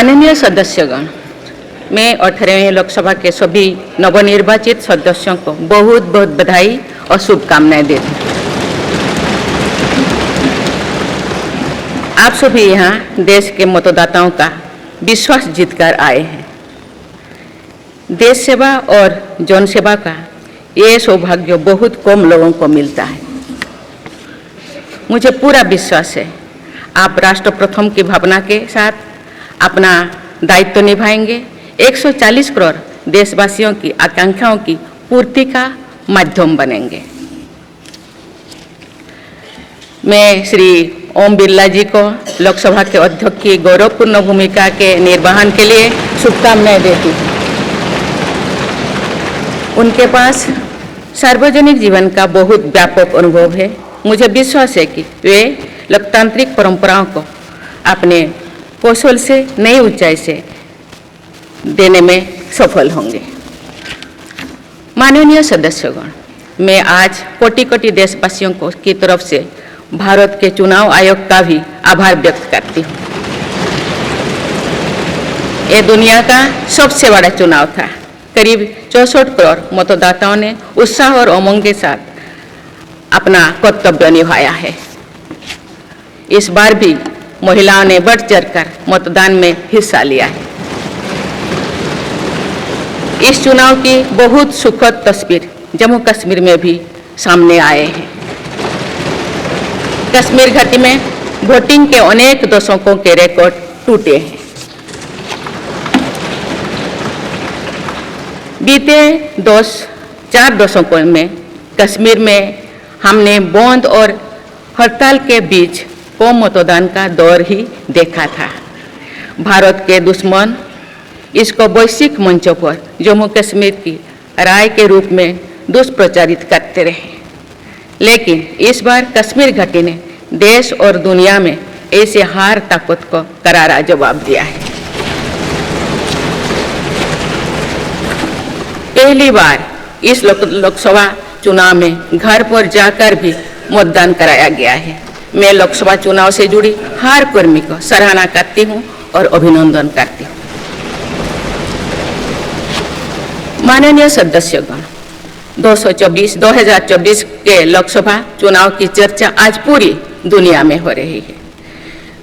माननीय सदस्यगण, मैं 18वें लोकसभा के सभी नवनिर्वाचित सदस्यों को बहुत बहुत बधाई और शुभकामनाएं देती हूँ। आप सभी यहाँ देश के मतदाताओं का विश्वास जीतकर आए हैं। देश सेवा और जन सेवा का ये सौभाग्य बहुत कम लोगों को मिलता है। मुझे पूरा विश्वास है आप राष्ट्र प्रथम की भावना के साथ अपना दायित्व निभाएंगे, 140 करोड़ देशवासियों की आकांक्षाओं की पूर्ति का माध्यम बनेंगे। मैं श्री ओम बिरला जी को लोकसभा के अध्यक्ष की गौरवपूर्ण भूमिका के निर्वहन के लिए शुभकामनाएं देती हूँ। उनके पास सार्वजनिक जीवन का बहुत व्यापक अनुभव है। मुझे विश्वास है कि वे लोकतांत्रिक परंपराओं को अपने कौशल से नई ऊंचाई से देने में सफल होंगे। माननीय सदस्यगण, मैं आज कोटि कोटि देशवासियों को की तरफ से भारत के चुनाव आयोग का भी आभार व्यक्त करती हूँ। ये दुनिया का सबसे बड़ा चुनाव था। करीब 64 करोड़ मतदाताओं ने उत्साह और उमंग के साथ अपना कर्तव्य निभाया है। इस बार भी महिलाओं ने बढ़ चढ़कर मतदान में हिस्सा लिया है। इस चुनाव की बहुत सुखद तस्वीर जम्मू कश्मीर में भी सामने आए हैं। कश्मीर घाटी में वोटिंग के अनेक दशकों के रिकॉर्ड टूटे हैं। बीते 4 दशकों में कश्मीर में हमने बंद और हड़ताल के बीच कम मतदान का दौर ही देखा था। भारत के दुश्मन इसको वैश्विक मंचों पर जम्मू कश्मीर की राय के रूप में दुष्प्रचारित करते रहे, लेकिन इस बार कश्मीर घाटी ने देश और दुनिया में ऐसे हार ताकत को करारा जवाब दिया है। पहली बार इस लोकसभा चुनाव में घर पर जाकर भी मतदान कराया गया है। मैं लोकसभा चुनाव से जुड़ी हर कर्मी को सराहना करती हूं और अभिनंदन करती हूं। माननीय सदस्यगण, 2024 के लोकसभा चुनाव की चर्चा आज पूरी दुनिया में हो रही है।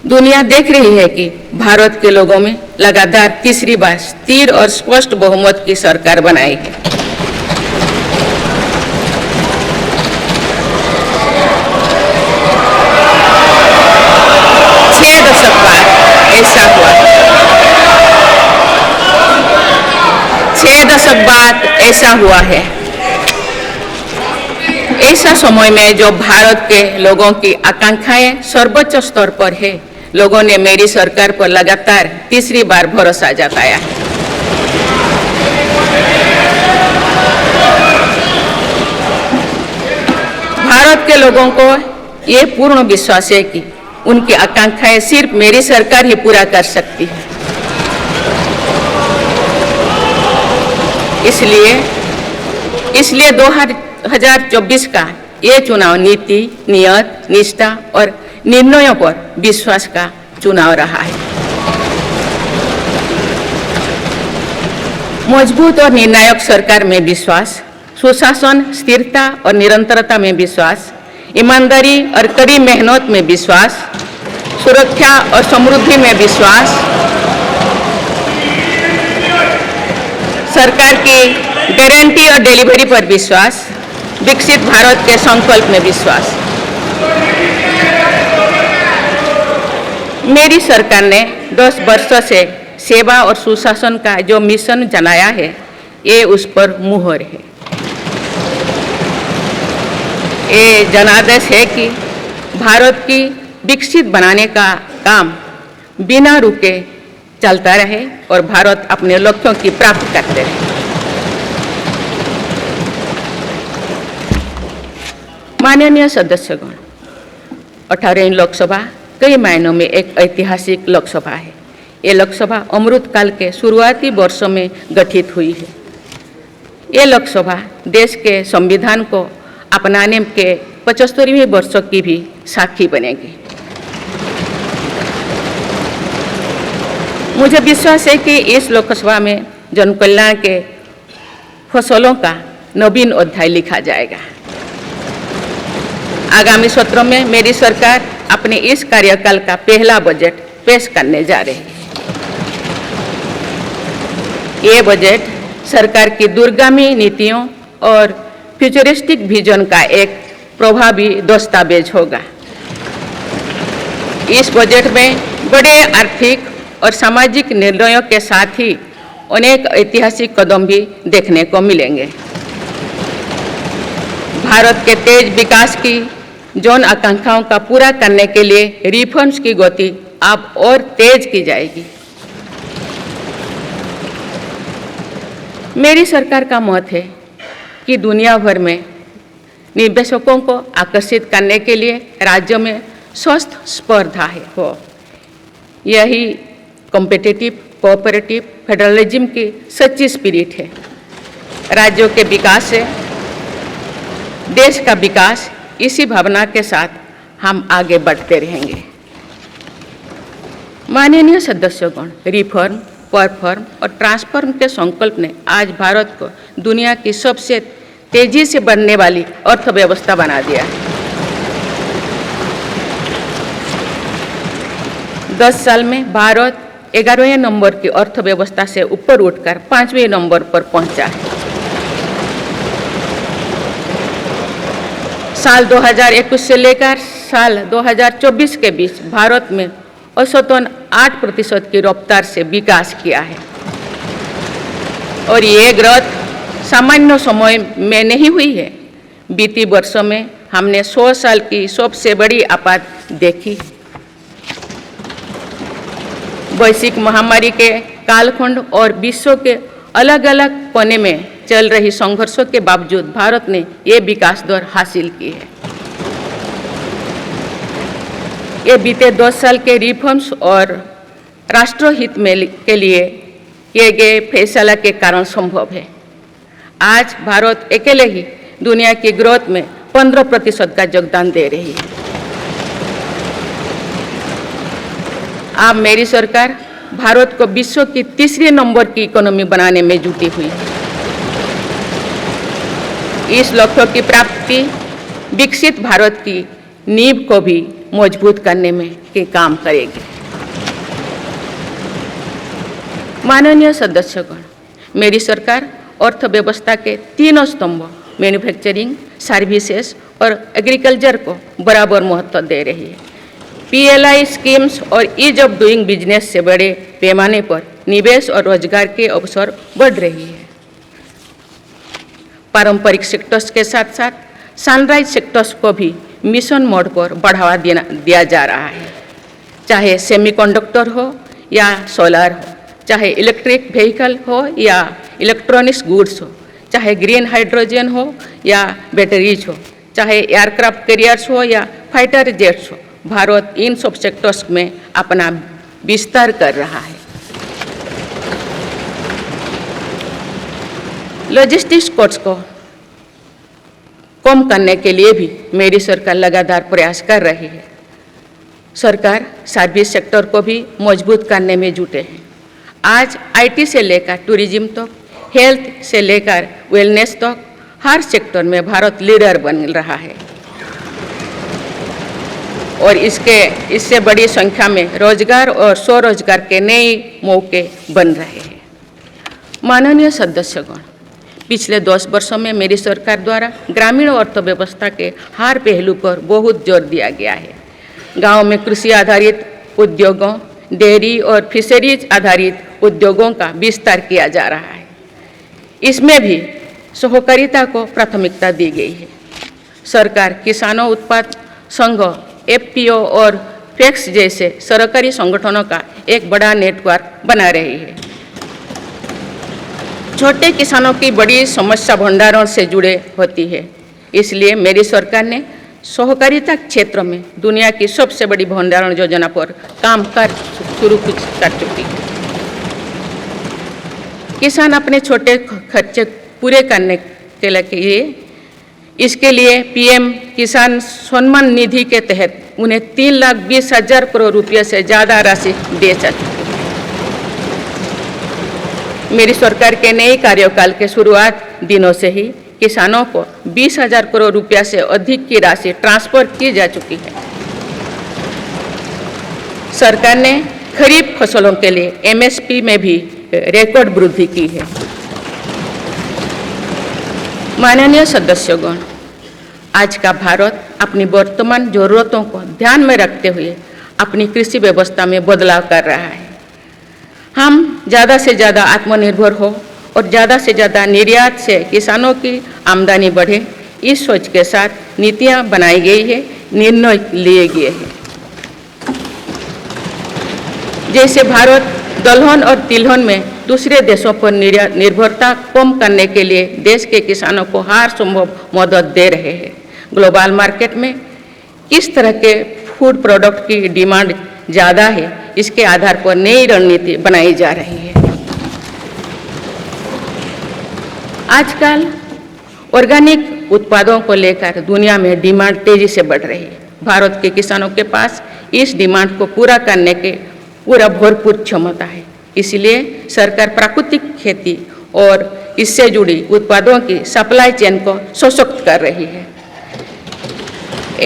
दुनिया देख रही है कि भारत के लोगों में लगातार तीसरी बार स्थिर और स्पष्ट बहुमत की सरकार बनाई है। छह दशक बाद ऐसा हुआ है। ऐसा समय में जो भारत के लोगों की आकांक्षाएं सर्वोच्च स्तर पर है, लोगों ने मेरी सरकार पर लगातार तीसरी बार भरोसा जताया है। भारत के लोगों को ये पूर्ण विश्वास है कि उनकी आकांक्षाएं सिर्फ मेरी सरकार ही पूरा कर सकती है। इसलिए 2024 का ये चुनाव नीति, नियत, निष्ठा और निर्णयों पर विश्वास का चुनाव रहा है। मजबूत और निर्णायक सरकार में विश्वास, सुशासन, स्थिरता और निरंतरता में विश्वास, ईमानदारी और कड़ी मेहनत में विश्वास, सुरक्षा और समृद्धि में विश्वास, सरकार की गारंटी और डिलीवरी पर विश्वास, विकसित भारत के संकल्प में विश्वास। मेरी सरकार ने 10 वर्षों से सेवा और सुशासन का जो मिशन जनाया है, ये उस पर मुहर है। ये जनादेश है कि भारत की विकसित बनाने का काम बिना रुके चलता रहे और भारत अपने लक्ष्यों की प्राप्ति करते रहे। माननीय सदस्यगण, 18वीं लोकसभा कई मायनों में एक ऐतिहासिक लोकसभा है। ये लोकसभा अमृतकाल के शुरुआती वर्षों में गठित हुई है। ये लोकसभा देश के संविधान को अपनाने के 75वें वर्षों की भी साक्षी बनेगी। मुझे विश्वास है कि इस लोकसभा में जन कल्याण के फसलों का नवीन अध्याय लिखा जाएगा। आगामी सत्रों में मेरी सरकार अपने इस कार्यकाल का पहला बजट पेश करने जा रही है। ये बजट सरकार की दूरगामी नीतियों और फ्यूचरिस्टिक विजन का एक प्रभावी दस्तावेज होगा। इस बजट में बड़े आर्थिक और सामाजिक निर्णयों के साथ ही अनेक ऐतिहासिक कदम भी देखने को मिलेंगे। भारत के तेज विकास की जन आकांक्षाओं का पूरा करने के लिए रिफॉर्म्स की गति अब और तेज की जाएगी। मेरी सरकार का मत है कि दुनिया भर में निवेशकों को आकर्षित करने के लिए राज्यों में स्वस्थ स्पर्धा हो। यही कॉम्पिटिटिव कोऑपरेटिव फेडरलिज्म की सच्ची स्पिरिट है। राज्यों के विकास से देश का विकास, इसी भावना के साथ हम आगे बढ़ते रहेंगे। माननीय सदस्यगण, रिफॉर्म, परफॉर्म और ट्रांसफॉर्म के संकल्प ने आज भारत को दुनिया की सबसे तेजी से बढ़ने वाली अर्थव्यवस्था बना दिया है। 10 साल में भारत 11वें नंबर की अर्थव्यवस्था से ऊपर उठकर 5वें नंबर पर पहुंचा है। साल 2021 से लेकर साल 2024 के बीच भारत में औसतन 8% की रफ्तार से विकास किया है। और ये ग्रोथ सामान्य समय में नहीं हुई है। बीती वर्षों में हमने 100 साल की सबसे बड़ी आपात देखी। वैश्विक महामारी के कालखंड और विश्व के अलग अलग कोने में चल रही संघर्षों के बावजूद भारत ने ये विकास दर हासिल की है। ये बीते 10 साल के रिफॉर्म्स और राष्ट्रहित में के लिए किए गए फैसला के कारण संभव है। आज भारत अकेले ही दुनिया की ग्रोथ में 15% का योगदान दे रही है। अब मेरी सरकार भारत को विश्व की 3रे नंबर की इकोनॉमी बनाने में जुटी हुई है। इस लक्ष्य की प्राप्ति विकसित भारत की नींव को भी मजबूत करने में के काम करेगी। माननीय सदस्यगण, मेरी सरकार अर्थव्यवस्था के 3 स्तंभ मैन्युफैक्चरिंग, सर्विसेज और एग्रीकल्चर को बराबर महत्व दे रही है। PLI स्कीम्स और ईज ऑफ डूइंग बिजनेस से बड़े पैमाने पर निवेश और रोजगार के अवसर बढ़ रही है। पारंपरिक सेक्टर्स के साथ साथ सनराइज सेक्टर्स को भी मिशन मोड पर बढ़ावा दिया जा रहा है। चाहे सेमीकंडक्टर हो या सोलर हो, चाहे इलेक्ट्रिक व्हीकल हो या इलेक्ट्रॉनिक्स गुड्स हो, चाहे ग्रीन हाइड्रोजन हो या बैटरीज हो, चाहे एयरक्राफ्ट कैरियर्स हो या फाइटर जेट्स हो, भारत इन सब सेक्टर्स में अपना विस्तार कर रहा है। लॉजिस्टिक्स कॉस्ट को कम करने के लिए भी मेरी सरकार लगातार प्रयास कर रही है। सरकार सर्विस सेक्टर को भी मजबूत करने में जुटे हैं। आज IT से लेकर टूरिज्म तक, हेल्थ से लेकर वेलनेस तक हर सेक्टर में भारत लीडर बन रहा है और इससे बड़ी संख्या में रोजगार और स्वरोजगार के नए मौके बन रहे हैं। माननीय सदस्यगण, पिछले 10 वर्षों में मेरी सरकार द्वारा ग्रामीण अर्थव्यवस्था के हर पहलू पर बहुत जोर दिया गया है। गांव में कृषि आधारित उद्योगों, डेयरी और फिशरीज आधारित उद्योगों का विस्तार किया जा रहा है। इसमें भी सहकारिता को प्राथमिकता दी गई है। सरकार किसानों उत्पाद संघ, FPO और FACTS जैसे सरकारी संगठनों का एक बड़ा नेटवर्क बना रही है। छोटे किसानों की बड़ी समस्या भंडारण से जुड़े होती है, इसलिए मेरी सरकार ने सहकारिता क्षेत्र में दुनिया की सबसे बड़ी भंडारण योजना पर काम शुरू कर चुकी है। किसान अपने छोटे खर्चे पूरे करने के लिए इसके लिए PM किसान सम्मान निधि के तहत उन्हें 3,20,000 करोड़ रुपये से ज़्यादा राशि दे सकती है। मेरी सरकार के नए कार्यकाल के शुरुआत दिनों से ही किसानों को 20,000 करोड़ रुपया से अधिक की राशि ट्रांसफर की जा चुकी है। सरकार ने खरीफ फसलों के लिए एमएसपी में भी रिकॉर्ड वृद्धि की है। माननीय सदस्यगण, आज का भारत अपनी वर्तमान जरूरतों को ध्यान में रखते हुए अपनी कृषि व्यवस्था में बदलाव कर रहा है। हम ज़्यादा से ज़्यादा आत्मनिर्भर हो और ज़्यादा से ज़्यादा निर्यात से किसानों की आमदनी बढ़े, इस सोच के साथ नीतियाँ बनाई गई है, निर्णय लिए गए हैं। जैसे भारत दलहन और तिलहन में दूसरे देशों पर निर्भरता कम करने के लिए देश के किसानों को हर संभव मदद दे रहे हैं। ग्लोबल मार्केट में किस तरह के फूड प्रोडक्ट की डिमांड ज़्यादा है, इसके आधार पर नई रणनीति बनाई जा रही है। आजकल ऑर्गेनिक उत्पादों को लेकर दुनिया में डिमांड तेजी से बढ़ रही है। भारत के किसानों के पास इस डिमांड को पूरा करने के पूरा भरपूर क्षमता है। इसलिए सरकार प्राकृतिक खेती और इससे जुड़ी उत्पादों की सप्लाई चेन को सशक्त कर रही है।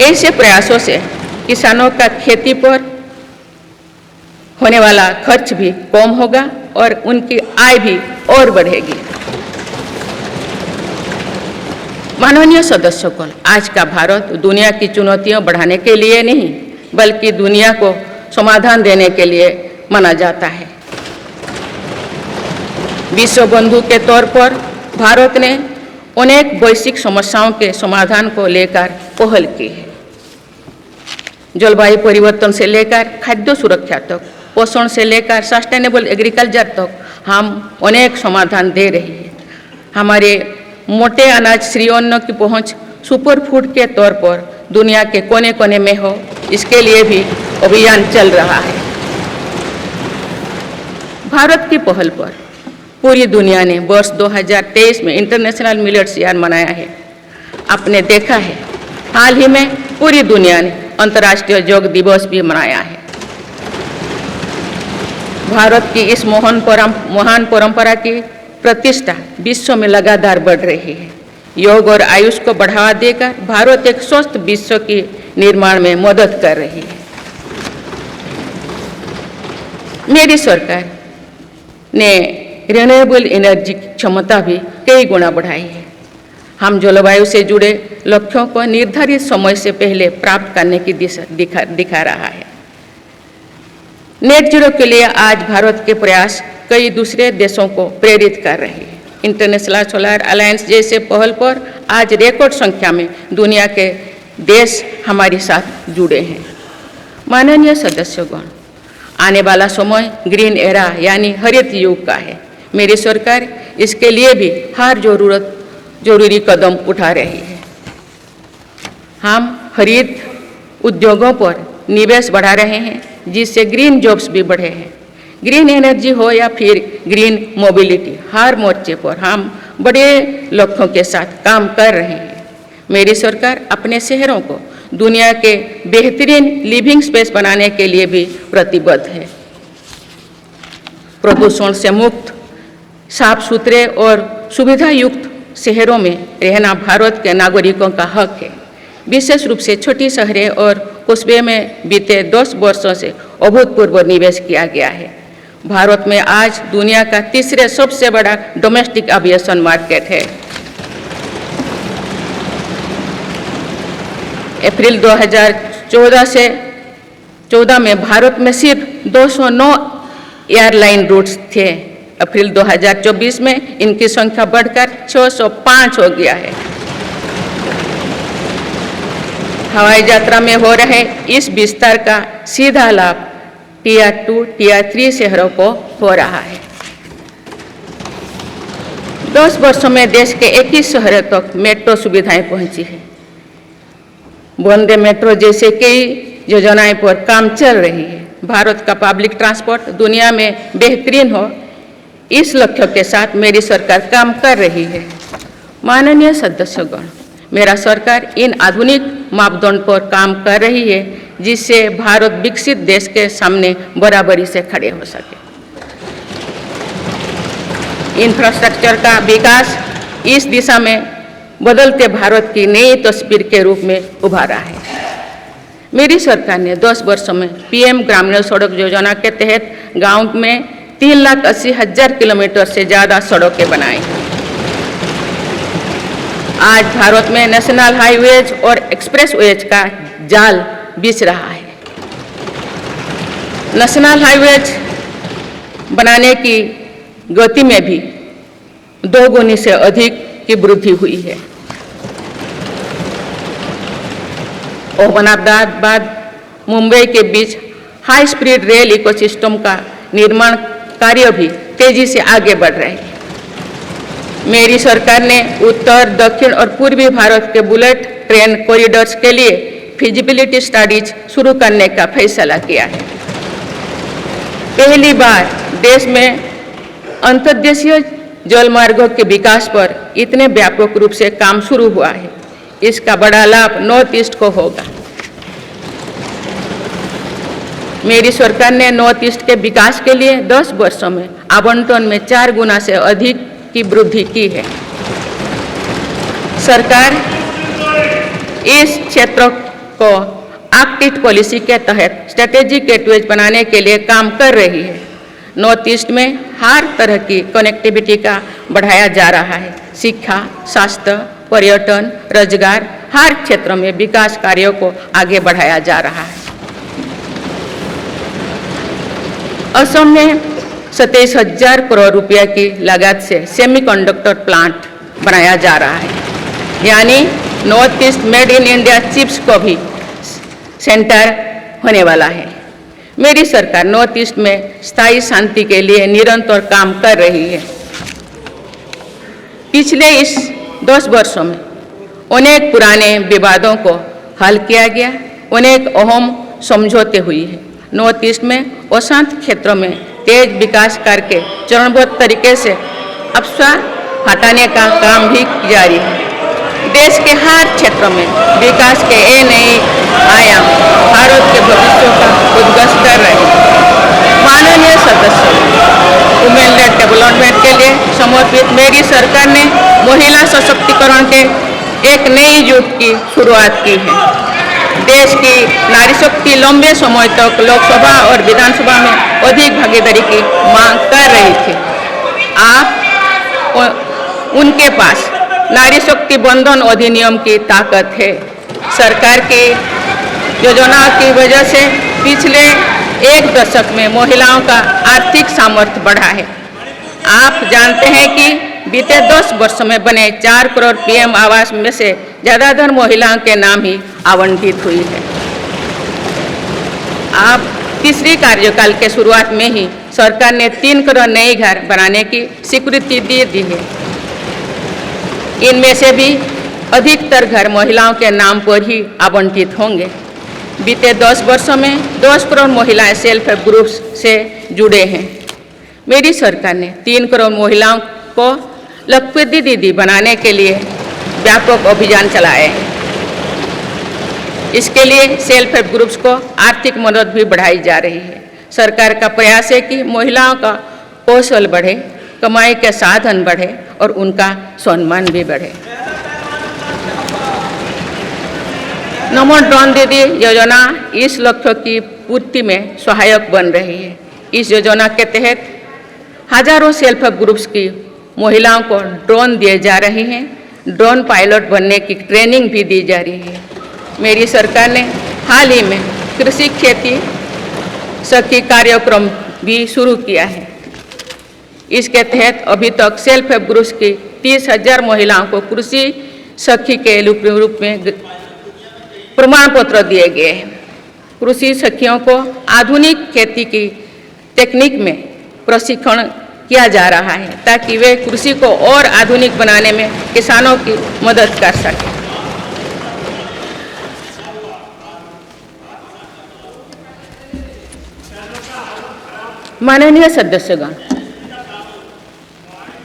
ऐसे प्रयासों से किसानों का खेती पर होने वाला खर्च भी कम होगा और उनकी आय भी और बढ़ेगी। माननीय सदस्यगण, आज का भारत दुनिया की चुनौतियां बढ़ाने के लिए नहीं बल्कि दुनिया को समाधान देने के लिए माना जाता है। विश्व बंधु के तौर पर भारत ने अनेक वैश्विक समस्याओं के समाधान को लेकर पहल की है। जलवायु परिवर्तन से लेकर खाद्य सुरक्षा तक, पोषण से लेकर सस्टेनेबल एग्रीकल्चर तक हम अनेक समाधान दे रहे हैं। हमारे मोटे अनाज श्री अन्न की पहुंच सुपर फूड के तौर पर दुनिया के कोने कोने में हो, इसके लिए भी अभियान चल रहा है। भारत की पहल पर पूरी दुनिया ने वर्ष 2023 में इंटरनेशनल मिलेट्स ईयर मनाया है। आपने देखा है, हाल ही में पूरी दुनिया ने अंतर्राष्ट्रीय योग दिवस भी मनाया है। भारत की इस महान परंपरा की प्रतिष्ठा विश्व में लगातार बढ़ रही है। योग और आयुष को बढ़ावा देकर भारत एक स्वस्थ विश्व के निर्माण में मदद कर रही है। मेरी सरकार ने रिन्यूएबल एनर्जी की क्षमता भी कई गुना बढ़ाई है। हम जलवायु से जुड़े लक्ष्यों को निर्धारित समय से पहले प्राप्त करने की दिशा दिखा रहा है। नेट जीरो के लिए आज भारत के प्रयास कई दूसरे देशों को प्रेरित कर रहे हैं। इंटरनेशनल सोलर अलायंस जैसे पहल पर आज रिकॉर्ड संख्या में दुनिया के देश हमारे साथ जुड़े हैं। माननीय सदस्यगण, आने वाला समय ग्रीन एरा यानी हरित युग का है। मेरी सरकार इसके लिए भी हर जरूरी कदम उठा रही है। हम हरित उद्योगों पर निवेश बढ़ा रहे हैं, जिससे ग्रीन जॉब्स भी बढ़े हैं। ग्रीन एनर्जी हो या फिर ग्रीन मोबिलिटी, हर मोर्चे पर हम बड़े लक्ष्यों के साथ काम कर रहे हैं। मेरी सरकार अपने शहरों को दुनिया के बेहतरीन लिविंग स्पेस बनाने के लिए भी प्रतिबद्ध है। प्रदूषण से मुक्त, साफ सुथरे और सुविधा युक्त शहरों में रहना भारत के नागरिकों का हक है। विशेष रूप से छोटी शहरें और कस्बे में बीते 10 वर्षों से अभूतपूर्व निवेश किया गया है। भारत में आज दुनिया का तीसरे सबसे बड़ा डोमेस्टिक एविएशन मार्केट है। अप्रैल 2014 में भारत में सिर्फ 209 एयरलाइन रूट्स थे। अप्रैल 2024 में इनकी संख्या बढ़कर 605 हो गया है। हवाई यात्रा में हो रहे इस विस्तार का सीधा लाभ टियर 2, टियर 3 शहरों को हो रहा है। 10 वर्षों में देश के 21 शहरों तक मेट्रो सुविधाएं पहुंची है। वंदे मेट्रो जैसे कई योजनाएं पर काम चल रही है। भारत का पब्लिक ट्रांसपोर्ट दुनिया में बेहतरीन हो, इस लक्ष्य के साथ मेरी सरकार काम कर रही है। माननीय सदस्यगण, मेरा सरकार इन आधुनिक मापदंड पर काम कर रही है, जिससे भारत विकसित देश के सामने बराबरी से खड़े हो सके। इंफ्रास्ट्रक्चर का विकास इस दिशा में बदलते भारत की नई तस्वीर के रूप में उभारा है। मेरी सरकार ने 10 वर्षों में पीएम ग्रामीण सड़क योजना के तहत गांव में 3,80,000 किलोमीटर से ज़्यादा सड़कें बनाई। आज भारत में नेशनल हाईवेज और एक्सप्रेसवेज का जाल बिछ रहा है। नेशनल हाईवेज बनाने की गति में भी 2 गुनी से अधिक की वृद्धि हुई है। अहमदाबाद मुंबई के बीच हाई स्पीड रेल इकोसिस्टम का निर्माण कार्य भी तेजी से आगे बढ़ रहे हैं। मेरी सरकार ने उत्तर, दक्षिण और पूर्वी भारत के बुलेट ट्रेन कॉरिडोर्स के लिए फिजिबिलिटी स्टडीज शुरू करने का फैसला किया है। पहली बार देश में अंतर्देशीय जलमार्गों के विकास पर इतने व्यापक रूप से काम शुरू हुआ है। इसका बड़ा लाभ नॉर्थ ईस्ट को होगा। मेरी सरकार ने नॉर्थ ईस्ट के विकास के लिए 10 वर्षों में आवंटन में 4 गुना से अधिक की वृद्धि की है। सरकार इस क्षेत्र को एक्ट पॉलिसी के तहत स्ट्रेटेजिक गेटवेज बनाने के लिए काम कर रही है। नॉर्थ ईस्ट में हर तरह की कनेक्टिविटी का बढ़ाया जा रहा है। शिक्षा, स्वास्थ्य, पर्यटन, रोजगार, हर क्षेत्र में विकास कार्यों को आगे बढ़ाया जा रहा है। असम में 27,000 करोड़ रुपए की लागत से सेमीकंडक्टर प्लांट बनाया जा रहा है। यानी north east made in India chips को भी सेंटर होने वाला है। मेरी सरकार नॉर्थ ईस्ट में स्थायी शांति के लिए निरंतर काम कर रही है। पिछले इस 10 वर्षों में अनेक पुराने विवादों को हल किया गया, अनेक अहम समझौते हुई है। नॉर्थ ईस्ट में अशांत क्षेत्रों में तेज विकास करके चरणबद्ध तरीके से अफवाह हटाने का काम भी जारी है। देश के हर क्षेत्र में विकास के ये नए आयाम भारत के भविष्य का उद्घोष कर रहे हैं। माननीय सदस्य, वुमेन लेड डेवलपमेंट के लिए समर्पित मेरी सरकार ने महिला सशक्तिकरण के एक नई युग की शुरुआत की है। देश की नारी शक्ति लंबे समय तक लोकसभा और विधानसभा में अधिक भागीदारी की मांग कर रही थी। आप उनके पास नारी शक्ति बंधन अधिनियम की ताकत है। सरकार की योजनाओं की वजह से पिछले 1 दशक में महिलाओं का आर्थिक सामर्थ्य बढ़ा है। आप जानते हैं कि बीते 10 वर्षों में बने 4 करोड़ पीएम आवास में से ज़्यादातर महिलाओं के नाम ही आवंटित हुई है। आप तीसरी कार्यकाल के शुरुआत में ही सरकार ने 3 करोड़ नए घर बनाने की स्वीकृति दे दी है। इनमें से भी अधिकतर घर महिलाओं के नाम पर ही आवंटित होंगे। बीते 10 वर्षों में 10 करोड़ महिलाएं सेल्फ हेल्प ग्रुप्स से जुड़े हैं। मेरी सरकार ने 3 करोड़ महिलाओं को लखपति दीदी बनाने के लिए व्यापक अभियान चलाए हैं। इसके लिए सेल्फ हेल्प ग्रुप्स को आर्थिक मदद भी बढ़ाई जा रही है। सरकार का प्रयास है कि महिलाओं का कौशल बढ़े, कमाई के साधन बढ़े और उनका सम्मान भी बढ़े। नमो ड्रोन दीदी योजना इस लक्ष्य की पूर्ति में सहायक बन रही है। इस योजना के तहत हजारों सेल्फ हेल्प ग्रुप्स की महिलाओं को ड्रोन दिए जा रहे हैं। ड्रोन पायलट बनने की ट्रेनिंग भी दी जा रही है। मेरी सरकार ने हाल ही में कृषि खेती सखी कार्यक्रम भी शुरू किया है। इसके तहत अभी तक सेल्फ हेल्प ग्रुप्स की 30,000 महिलाओं को कृषि सखी के रूप में प्रमाण पत्र दिए गए हैं। कृषि सखियों को आधुनिक खेती की तकनीक में प्रशिक्षण किया जा रहा है ताकि वे कृषि को और आधुनिक बनाने में किसानों की मदद कर सकें। माननीय सदस्यगण,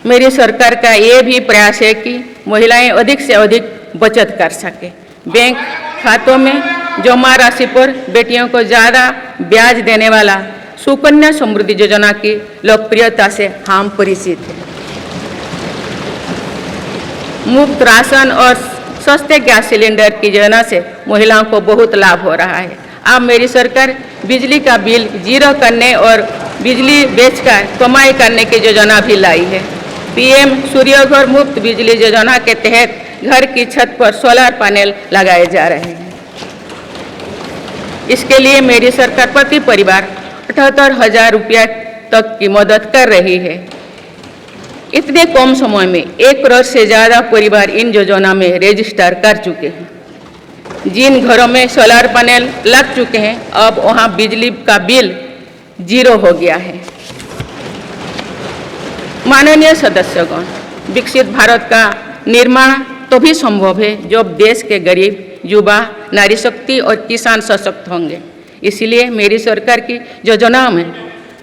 मेरी सरकार का ये भी प्रयास है कि महिलाएं अधिक से अधिक बचत कर सकें। बैंक खातों में जमा राशि पर बेटियों को ज़्यादा ब्याज देने वाला सुकन्या समृद्धि योजना की लोकप्रियता से हम परिचित हैं। मुफ्त राशन और सस्ते गैस सिलेंडर की योजना से महिलाओं को बहुत लाभ हो रहा है। अब मेरी सरकार बिजली का बिल जीरो करने और बिजली बेचकर कमाई करने की योजना भी लाई है। पीएम सूर्यघर मुफ्त बिजली योजना के तहत घर की छत पर सोलर पैनल लगाए जा रहे हैं। इसके लिए मेरी सरकार प्रति परिवार 78,000 रुपया तक की मदद कर रही है। इतने कम समय में 1 करोड़ से ज़्यादा परिवार इन योजना में रजिस्टर कर चुके हैं। जिन घरों में सोलर पैनल लग चुके हैं, अब वहां बिजली का बिल जीरो हो गया है। माननीय सदस्यगण, विकसित भारत का निर्माण तभी संभव है जब देश के गरीब, युवा, नारी शक्ति और किसान सशक्त होंगे। इसलिए मेरी सरकार की योजनाओं में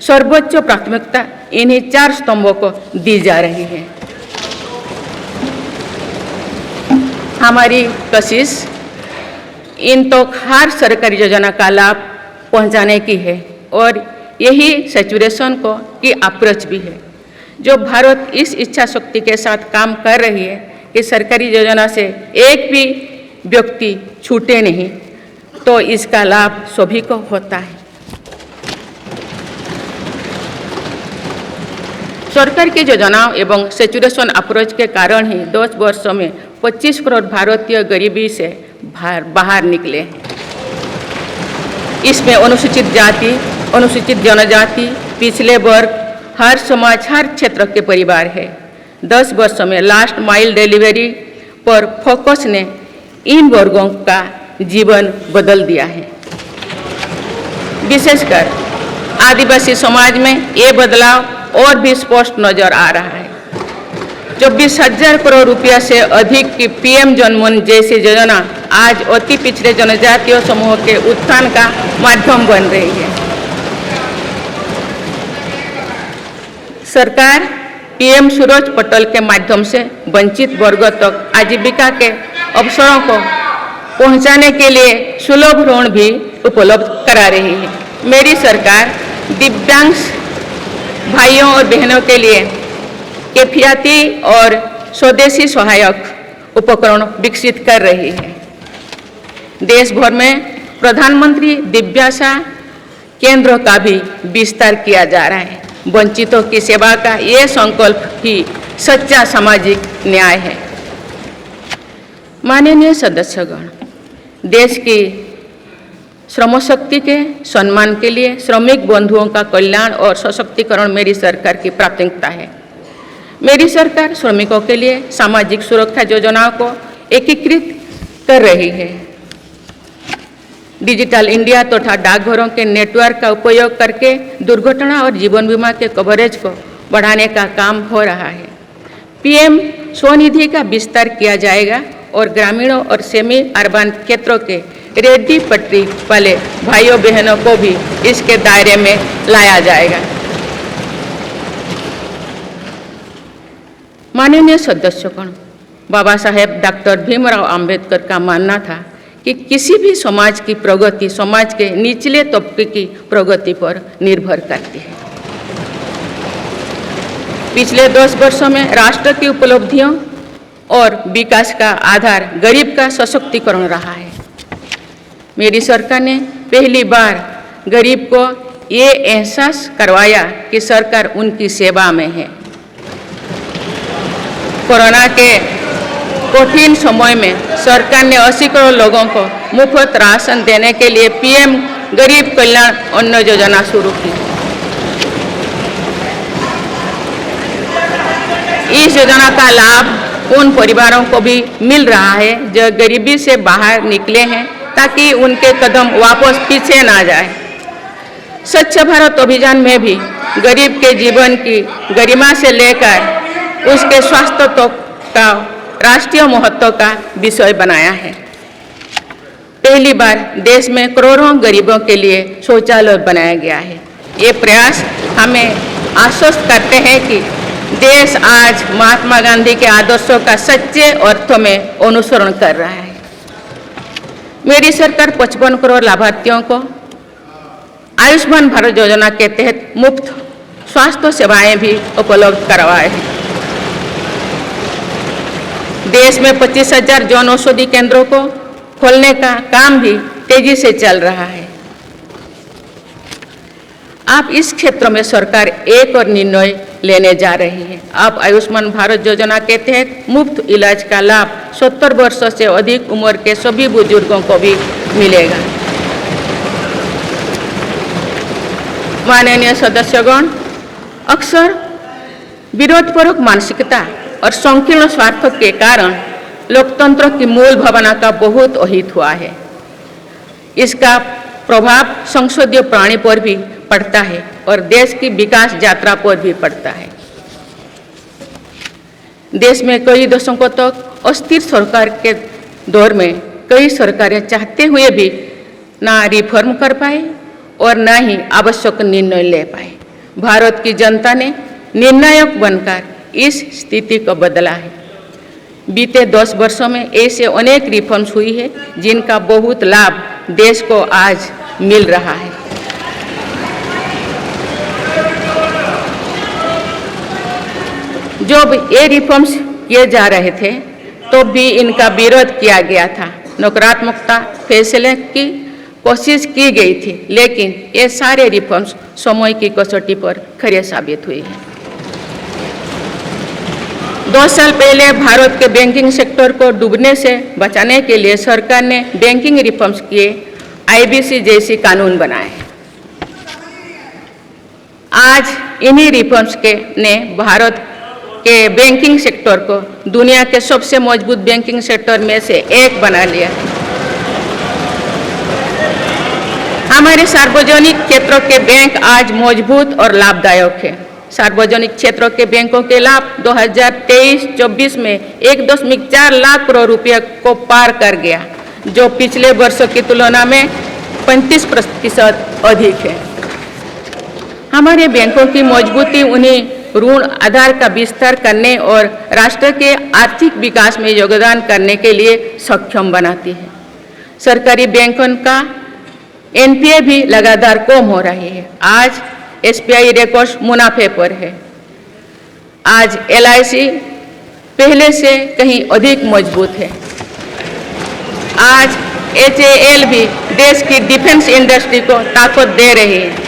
सर्वोच्च प्राथमिकता इन्हीं 4 स्तंभों को दी जा रही है। हमारी कोशिश इन तो हर सरकारी योजना का लाभ पहुंचाने की है और यही सैचुरेशन को की अप्रोच भी है। जो भारत इस इच्छा शक्ति के साथ काम कर रही है कि सरकारी योजना से एक भी व्यक्ति छूटे नहीं, तो इसका लाभ सभी को होता है। सरकार की योजनाओं एवं सैचुरेशन अप्रोच के कारण ही 10 वर्षों में 25 करोड़ भारतीय गरीबी से बाहर निकले हैं। इसमें अनुसूचित जाति, अनुसूचित जनजाति, पिछले वर्ग, हर समाज, हर क्षेत्र के परिवार है। 10 वर्षों में लास्ट माइल डिलीवरी पर फोकस ने इन वर्गों का जीवन बदल दिया है। विशेषकर आदिवासी समाज में ये बदलाव और भी स्पष्ट नजर आ रहा है। 24,000 करोड़ रुपया से अधिक की पीएम जनमन जैसी योजना आज अति पिछड़े जनजातीय समूह के उत्थान का माध्यम बन रही है। सरकार पीएम सूरज पटल के माध्यम से वंचित वर्गों तक आजीविका के अवसरों को पहुंचाने के लिए सुलभ ऋण भी उपलब्ध करा रही है। मेरी सरकार दिव्यांग भाइयों और बहनों के लिए किफायती और स्वदेशी सहायक उपकरण विकसित कर रही है। देश भर में प्रधानमंत्री दिव्याशा केंद्रों का भी विस्तार किया जा रहा है। वंचितों की सेवा का ये संकल्प ही सच्चा सामाजिक न्याय है। माननीय सदस्यगण, देश की श्रम शक्ति के सम्मान के लिए श्रमिक बंधुओं का कल्याण और सशक्तिकरण मेरी सरकार की प्राथमिकता है। मेरी सरकार श्रमिकों के लिए सामाजिक सुरक्षा योजनाओं को एकीकृत कर रही है। डिजिटल इंडिया तथा डाकघरों के नेटवर्क का उपयोग करके दुर्घटना और जीवन बीमा के कवरेज को बढ़ाने का काम हो रहा है। पीएम स्वनिधि का विस्तार किया जाएगा और ग्रामीणों और सेमी अर्बन क्षेत्रों के रेहड़ी पटरी वाले भाइयों बहनों को भी इसके दायरे में लाया जाएगा। माननीय सदस्यगण, बाबा साहेब डॉक्टर भीमराव अंबेडकर का मानना था कि किसी भी समाज की प्रगति समाज के निचले तबके की प्रगति पर निर्भर करती है। पिछले 10 वर्षों में राष्ट्र की उपलब्धियों और विकास का आधार गरीब का सशक्तिकरण रहा है। मेरी सरकार ने पहली बार गरीब को ये एहसास करवाया कि सरकार उनकी सेवा में है। कोरोना के कठिन समय में सरकार ने 80 करोड़ लोगों को मुफ्त राशन देने के लिए पीएम गरीब कल्याण अन्न योजना शुरू की। इस योजना का लाभ उन परिवारों को भी मिल रहा है जो गरीबी से बाहर निकले हैं, ताकि उनके कदम वापस पीछे ना जाए। स्वच्छ भारत अभियान में भी गरीब के जीवन की गरिमा से लेकर उसके स्वास्थ्य तक का राष्ट्रीय महत्व का विषय बनाया है। पहली बार देश में करोड़ों गरीबों के लिए शौचालय बनाया गया है। ये प्रयास हमें आश्वस्त करते हैं कि देश आज महात्मा गांधी के आदर्शों का सच्चे अर्थों में अनुसरण कर रहा है। मेरी सरकार 55 करोड़ लाभार्थियों को आयुष्मान भारत योजना के तहत मुफ्त स्वास्थ्य सेवाएं भी उपलब्ध करवाए हैं। देश में 25,000 जन औषधि केंद्रों को खोलने का काम भी तेजी से चल रहा है। अब इस क्षेत्र में सरकार एक और निर्णय लेने जा रही है। अब आयुष्मान भारत योजना के तहत मुफ्त इलाज का लाभ 70 वर्ष से अधिक उम्र के सभी बुजुर्गों को भी मिलेगा। माननीय सदस्यगण, अक्सर विरोधपूर्वक मानसिकता और संकीर्ण स्वार्थ के कारण लोकतंत्र की मूल भावना का बहुत अहित हुआ है। इसका प्रभाव संसदीय प्रणाली पर भी पड़ता है और देश की विकास यात्रा पर भी पड़ता है। देश में कई दशकों तक अस्थिर सरकार के दौर में कई सरकारें चाहते हुए भी ना रिफॉर्म कर पाए और ना ही आवश्यक निर्णय ले पाए। भारत की जनता ने निर्णायक बनकर इस स्थिति को बदला है। बीते 10 वर्षों में ऐसे अनेक रिफॉर्म्स हुई है जिनका बहुत लाभ देश को आज मिल रहा है। जब ये रिफॉर्म्स किए जा रहे थे तो भी इनका विरोध किया गया था, नकारात्मकता फैसले की कोशिश की गई थी, लेकिन ये सारे रिफॉर्म्स समय की कसौटी पर खरे साबित हुए हैं। 2 साल पहले भारत के बैंकिंग सेक्टर को डूबने से बचाने के लिए सरकार ने बैंकिंग रिफॉर्म्स किए, आईबीसी जैसी कानून बनाए। आज इन्हीं रिफॉर्म्स ने भारत के बैंकिंग सेक्टर को दुनिया के सबसे मजबूत बैंकिंग सेक्टर में से एक बना लिया। हमारे सार्वजनिक क्षेत्र के बैंक आज मजबूत और लाभदायक है। सार्वजनिक क्षेत्र के बैंकों के लाभ 2023-24 में 1.4 लाख करोड़ रुपये को पार कर गया, जो पिछले वर्षों की तुलना में 35% अधिक है। हमारे बैंकों की मजबूती उन्हें ऋण आधार का विस्तार करने और राष्ट्र के आर्थिक विकास में योगदान करने के लिए सक्षम बनाती है। सरकारी बैंकों का एनपीए भी लगातार कम हो रही है। आज एसबीआई रिकॉर्ड मुनाफे पर है। आज एलआईसी पहले से कहीं अधिक मजबूत है। आज एचएएल भी देश की डिफेंस इंडस्ट्री को ताकत दे रही है।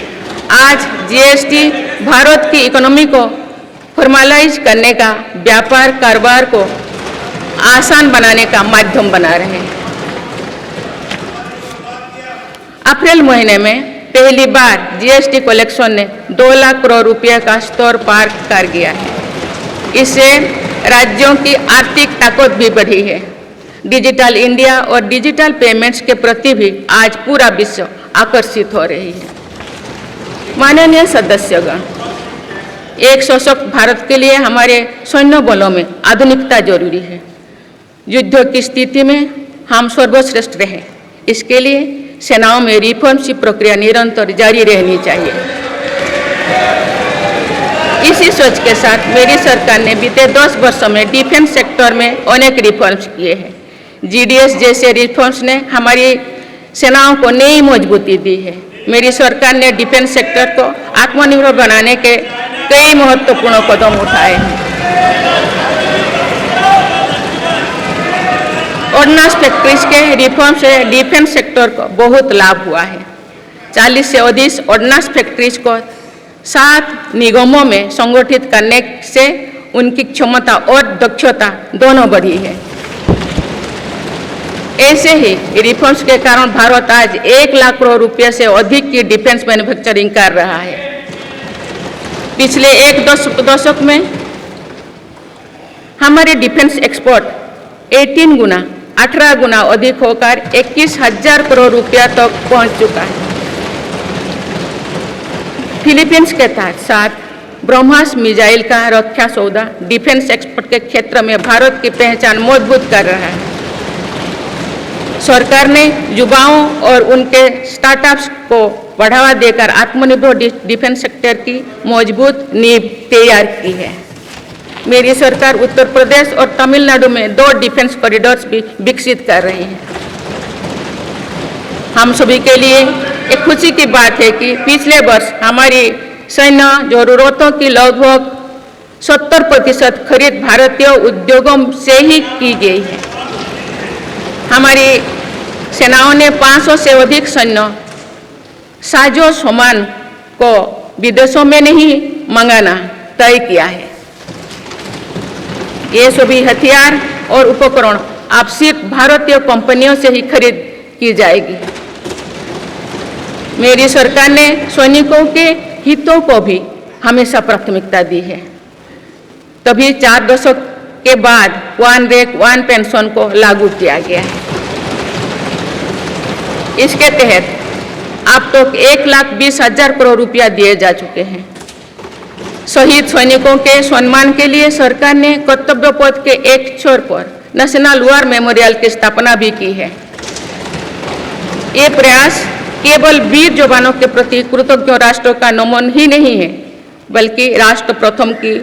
आज जीएसटी भारत की इकोनॉमी को फॉर्मलाइज करने का, व्यापार कारोबार को आसान बनाने का माध्यम बना रहे हैं। अप्रैल महीने में पहली बार जीएसटी कलेक्शन ने 2 लाख करोड़ रुपये का स्तर पार कर गया है। इससे राज्यों की आर्थिक ताकत भी बढ़ी है। डिजिटल इंडिया और डिजिटल पेमेंट्स के प्रति भी आज पूरा विश्व आकर्षित हो रही है। माननीय सदस्यगण, एक सशक्त भारत के लिए हमारे सैन्य बलों में आधुनिकता जरूरी है। युद्ध की स्थिति में हम सर्वश्रेष्ठ रहें, इसके लिए सेनाओं में रिफॉर्म्स की प्रक्रिया निरंतर जारी रहनी चाहिए। इसी सोच के साथ मेरी सरकार ने बीते 10 वर्षों में डिफेंस सेक्टर में अनेक रिफॉर्म्स किए हैं। जीडीएस जैसे रिफॉर्म्स ने हमारी सेनाओं को नई मजबूती दी है। मेरी सरकार ने डिफेंस सेक्टर को आत्मनिर्भर बनाने के कई महत्वपूर्ण कदम उठाए हैं। ऑर्डिनेंस फैक्ट्रीज के रिफॉर्म से डिफेंस सेक्टर को बहुत लाभ हुआ है। 40 से अधिक ऑर्डिनेंस फैक्ट्रीज को 7 निगमों में संगठित करने से उनकी क्षमता और दक्षता दोनों बढ़ी है। ऐसे ही रिफॉर्म्स के कारण भारत आज 1 लाख करोड़ रुपये से अधिक की डिफेंस मैन्युफैक्चरिंग कर रहा है। पिछले एक दशक में हमारे डिफेंस एक्सपोर्ट 18 गुना अधिक होकर 21,000 करोड़ रुपया तक पहुंच चुका है। फिलीपींस के साथ ब्रह्मोस मिसाइल का रक्षा सौदा डिफेंस एक्सपोर्ट के क्षेत्र में भारत की पहचान मजबूत कर रहा है। सरकार ने युवाओं और उनके स्टार्टअप्स को बढ़ावा देकर आत्मनिर्भर डिफेंस सेक्टर की मजबूत नींव तैयार की है। मेरी सरकार उत्तर प्रदेश और तमिलनाडु में 2 डिफेंस कॉरिडोर्स भी विकसित कर रही है। हम सभी के लिए एक खुशी की बात है कि पिछले वर्ष हमारी सैन्य जरूरतों की लगभग 70% खरीद भारतीय उद्योगों से ही की गई है। हमारी सेनाओं ने 500 से अधिक सैन्य साजो सामान को विदेशों में नहीं मंगाना तय किया है। ये सभी हथियार और उपकरण अब सिर्फ भारतीय कंपनियों से ही खरीद की जाएगी। मेरी सरकार ने सैनिकों के हितों को भी हमेशा प्राथमिकता दी है। तभी 4 दशक के बाद वन रैंक वन पेंशन को लागू किया गया है। इसके तहत अब तक 1,20,000 करोड़ रुपया दिए जा चुके हैं। शहीद सैनिकों के सम्मान के लिए सरकार ने कर्तव्य पथ के एक छोर पर नेशनल वॉर मेमोरियल की स्थापना भी की है। ये प्रयास केवल वीर जवानों के प्रति कृतज्ञ राष्ट्र का नमन ही नहीं है, बल्कि राष्ट्र प्रथम की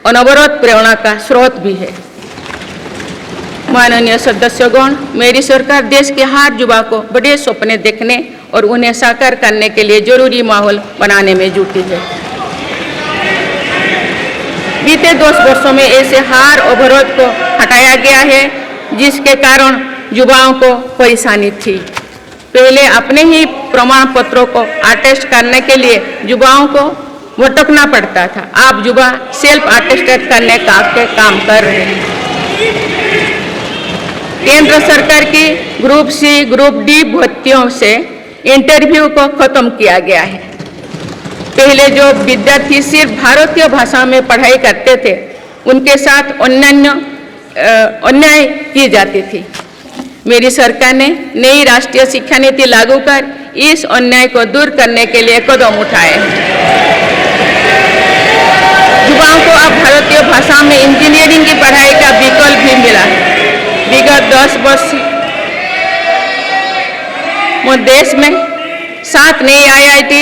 अनवरत प्रेरणा का स्रोत भी है। माननीय सदस्यगण, मेरी सरकार देश के हर युवा को बड़े सपने देखने और उन्हें साकार करने के लिए जरूरी माहौल बनाने में जुटी है। बीते 10 वर्षों में ऐसे हर अवरोध को हटाया गया है जिसके कारण युवाओं को परेशानी थी। पहले अपने ही प्रमाण पत्रों को अटेस्ट करने के लिए युवाओं को भटकना पड़ता था। अब युवा सेल्फ अटेस्टेड करने का काम कर रहे हैं। केंद्र सरकार की ग्रुप सी ग्रुप डी भर्तियों से इंटरव्यू को खत्म किया गया है। पहले जो विद्यार्थी सिर्फ भारतीय भाषा में पढ़ाई करते थे उनके साथ अन्याय की जाती थी। मेरी सरकार ने नई राष्ट्रीय शिक्षा नीति लागू कर इस अन्याय को दूर करने के लिए कदम उठाए हैं। युवाओं को अब भारतीय भाषा में इंजीनियरिंग की पढ़ाई का विकल्प भी मिला है। विगत 10 वर्ष में देश में 7 नई IIT,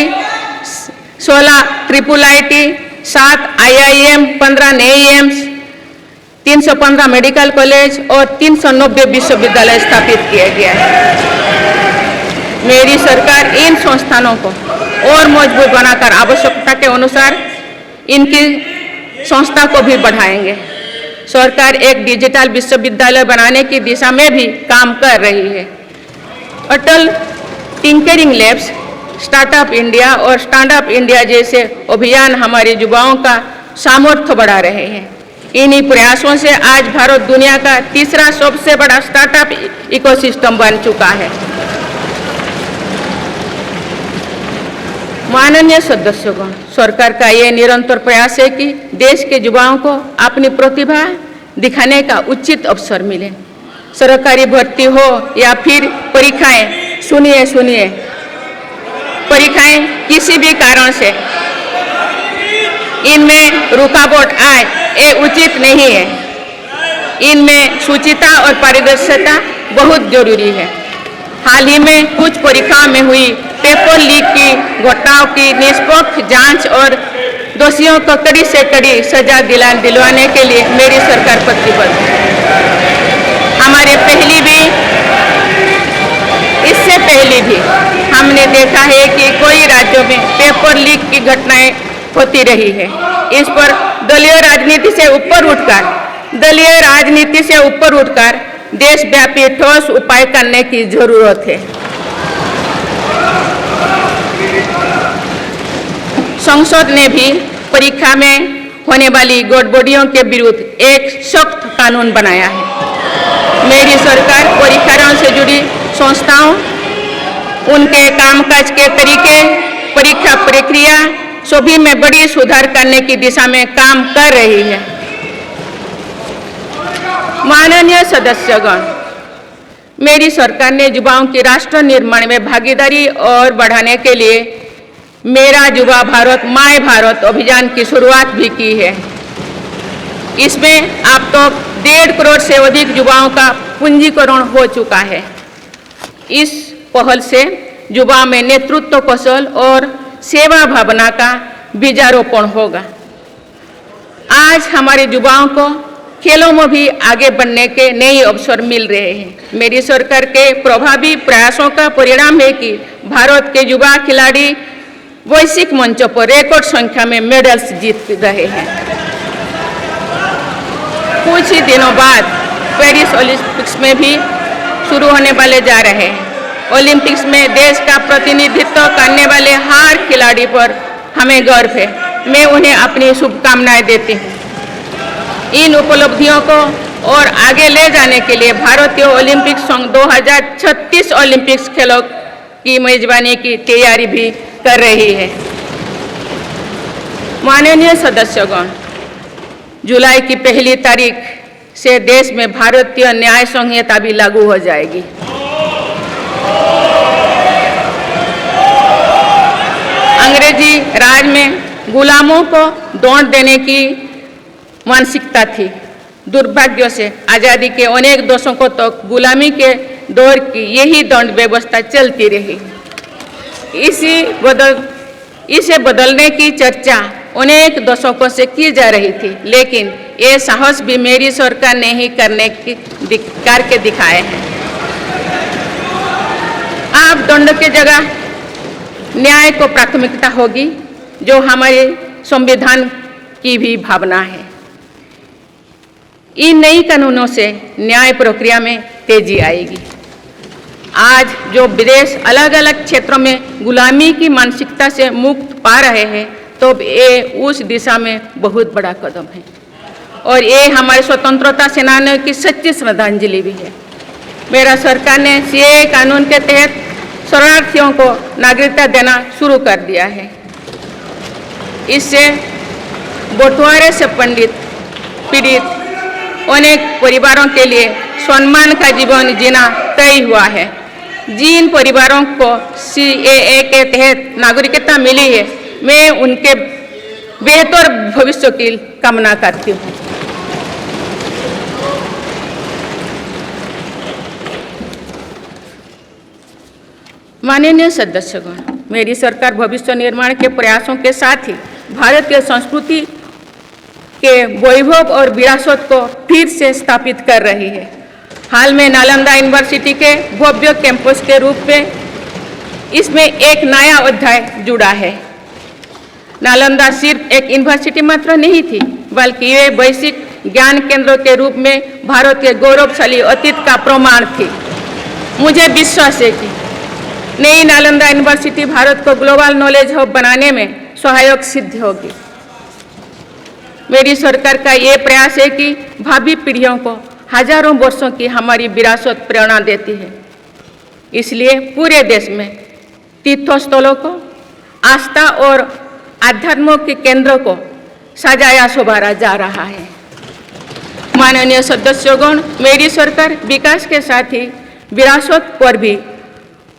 16 IIIT, 7 IIM, 15 नए एम्स, 315 मेडिकल कॉलेज और 390 विश्वविद्यालय स्थापित किया गया है। मेरी सरकार इन संस्थानों को और मजबूत बनाकर आवश्यकता के अनुसार इनकी संस्था को भी बढ़ाएंगे। सरकार एक डिजिटल विश्वविद्यालय बनाने की दिशा में भी काम कर रही है। अटल टिंकरिंग लैब्स, स्टार्टअप इंडिया और स्टैंडअप इंडिया जैसे अभियान हमारे युवाओं का सामर्थ्य बढ़ा रहे हैं। इन्हीं प्रयासों से आज भारत दुनिया का तीसरा सबसे बड़ा स्टार्टअप इकोसिस्टम बन चुका है। माननीय सदस्यगण, सरकार का ये निरंतर प्रयास है कि देश के युवाओं को अपनी प्रतिभा दिखाने का उचित अवसर मिले। सरकारी भर्ती हो या फिर परीक्षाएं, सुनिए, परीक्षाएं किसी भी कारण से इनमें रुकावट आए, ये उचित नहीं है। इनमें शुचिता और पारदर्शिता बहुत जरूरी है। हाल ही में कुछ परीक्षाओं में हुई पेपर लीक की घटनाओं की निष्पक्ष जांच और दोषियों को कड़ी से कड़ी सजा दिलवाने के लिए मेरी सरकार प्रतिबद्ध है। इससे पहले भी हमने देखा है कि कई राज्यों में पेपर लीक की घटनाएं होती रही है। इस पर दलीय राजनीति से ऊपर उठकर देशव्यापी ठोस उपाय करने की जरूरत है। संसद ने भी परीक्षा में होने वाली गड़बड़ियों के विरुद्ध एक सख्त कानून बनाया है। मेरी सरकार परीक्षाओं से जुड़ी संस्थाओं, उनके कामकाज के तरीके, परीक्षा प्रक्रिया सभी में बड़ी सुधार करने की दिशा में काम कर रही है। माननीय सदस्यगण, मेरी सरकार ने युवाओं की राष्ट्र निर्माण में भागीदारी और बढ़ाने के लिए मेरा युवा भारत माय भारत अभियान की शुरुआत भी की है। इसमें अब तक 1.5 करोड़ से अधिक युवाओं का पंजीकरण हो चुका है। इस पहल से युवाओं में नेतृत्व कौशल और सेवा भावना का बीजारोपण होगा। आज हमारे युवाओं को खेलों में भी आगे बढ़ने के नए अवसर मिल रहे हैं। मेरी सरकार के प्रभावी प्रयासों का परिणाम है कि भारत के युवा खिलाड़ी वैश्विक मंचों पर रिकॉर्ड संख्या में मेडल्स जीत रहे हैं। कुछ ही दिनों बाद पेरिस ओलंपिक्स में भी शुरू होने वाले जा रहे हैं। ओलंपिक्स में देश का प्रतिनिधित्व करने वाले हर खिलाड़ी पर हमें गर्व है। मैं उन्हें अपनी शुभकामनाएं देती हूँ। इन उपलब्धियों को और आगे ले जाने के लिए भारतीय ओलंपिक संघ 2036 ओलंपिक्स खेलों की मेजबानी की तैयारी भी कर रही है। माननीय सदस्यगण, जुलाई की 1 तारीख से देश में भारतीय न्याय संहिता भी लागू हो जाएगी। अंग्रेजी राज में गुलामों को दौड़ देने की मानसिकता थी। दुर्भाग्य से आज़ादी के अनेक दशकों तक गुलामी के दौर की यही दंड व्यवस्था चलती रही। इसे बदलने की चर्चा अनेक दशकों से की जा रही थी, लेकिन ये साहस भी मेरी सरकार ने ही करके दिखाए हैं। अब दंड के जगह न्याय को प्राथमिकता होगी, जो हमारे संविधान की भी भावना है। इन नई कानूनों से न्याय प्रक्रिया में तेजी आएगी। आज जो देश अलग अलग क्षेत्रों में गुलामी की मानसिकता से मुक्त पा रहे हैं, तो ये उस दिशा में बहुत बड़ा कदम है और ये हमारे स्वतंत्रता सेनानियों की सच्ची श्रद्धांजलि भी है। मेरा सरकार ने सीएए कानून के तहत शरणार्थियों को नागरिकता देना शुरू कर दिया है। इससे बंटवारे से पीड़ित अनेक परिवारों के लिए सम्मान का जीवन जीना तय हुआ है। जिन परिवारों को सीएए के तहत नागरिकता मिली है, मैं उनके बेहतर भविष्य की कामना करती हूँ। माननीय सदस्यगण, मेरी सरकार भविष्य निर्माण के प्रयासों के साथ ही भारतीय संस्कृति के वैभव और विरासत को फिर से स्थापित कर रही है। हाल में नालंदा यूनिवर्सिटी के भव्य कैंपस के रूप में इसमें एक नया अध्याय जुड़ा है। नालंदा सिर्फ एक यूनिवर्सिटी मात्र नहीं थी, बल्कि ये वैश्विक ज्ञान केंद्र के रूप में भारत के गौरवशाली अतीत का प्रमाण थी। मुझे विश्वास है कि नई नालंदा यूनिवर्सिटी भारत को ग्लोबल नॉलेज हब बनाने में सहायक सिद्ध होगी। मेरी सरकार का ये प्रयास है कि भावी पीढ़ियों को हजारों वर्षों की हमारी विरासत प्रेरणा देती है। इसलिए पूरे देश में तीर्थस्थलों को, आस्था और आध्यात्म के केंद्रों को सजाया संवारा जा रहा है। माननीय सदस्यगण, मेरी सरकार विकास के साथ ही विरासत पर भी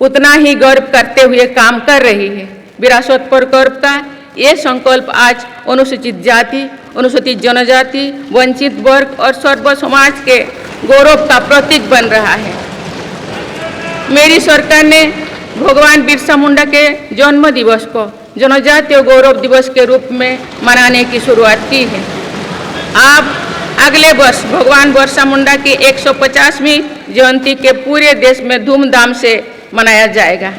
उतना ही गर्व करते हुए काम कर रही है। विरासत पर गर्व का ये संकल्प आज अनुसूचित जाति, अनुसूचित जनजाति, वंचित वर्ग और सर्व समाज के गौरव का प्रतीक बन रहा है। मेरी सरकार ने भगवान बिरसा मुंडा के जन्म दिवस को जनजातीय गौरव दिवस के रूप में मनाने की शुरुआत की है। अब अगले वर्ष भगवान बिरसा मुंडा की 150वीं जयंती के पूरे देश में धूमधाम से मनाया जाएगा।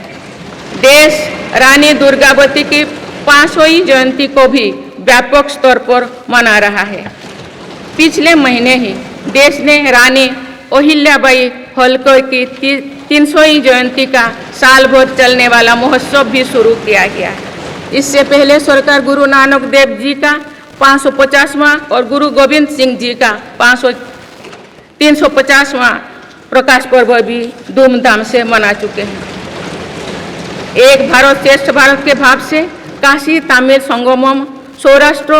देश रानी दुर्गावती की 500वीं जयंती को भी व्यापक स्तर पर मना रहा है। पिछले महीने ही देश ने रानी अहिल्याबाई होलकर की 300वीं जयंती का साल भर चलने वाला महोत्सव भी शुरू किया गया है। इससे पहले सरकार गुरु नानक देव जी का 550वां और गुरु गोविंद सिंह जी का 350वां प्रकाश पर्व भी धूमधाम से मना चुके हैं। एक भारत श्रेष्ठ भारत के भाव से काशी तमिल संगमम, सौराष्ट्र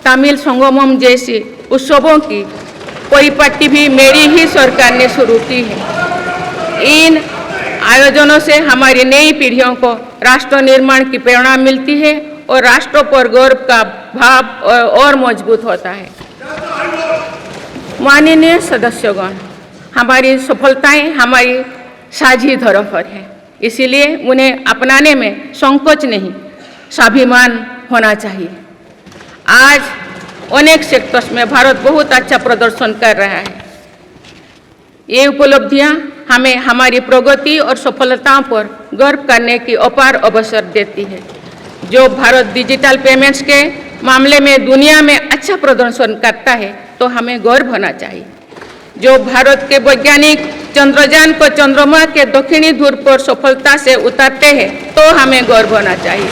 तमिल संगमम जैसी उत्सवों की परिपाटी भी मेरी ही सरकार ने शुरू की है। इन आयोजनों से हमारी नई पीढ़ियों को राष्ट्र निर्माण की प्रेरणा मिलती है और राष्ट्र पर गौरव का भाव और मजबूत होता है। माननीय सदस्यगण, हमारी सफलताएं हमारी साझी धरोहर है, इसीलिए उन्हें अपनाने में संकोच नहीं, स्वाभिमान होना चाहिए। आज अनेक सेक्टर्स में भारत बहुत अच्छा प्रदर्शन कर रहा है। ये उपलब्धियां हमें हमारी प्रगति और सफलताओं पर गर्व करने की अपार अवसर देती है। जो भारत डिजिटल पेमेंट्स के मामले में दुनिया में अच्छा प्रदर्शन करता है, तो हमें गौरव होना चाहिए। जो भारत के वैज्ञानिक चंद्रयान को चंद्रमा के दक्षिणी ध्रुव पर सफलता से उतारते हैं तो हमें गौरव होना चाहिए।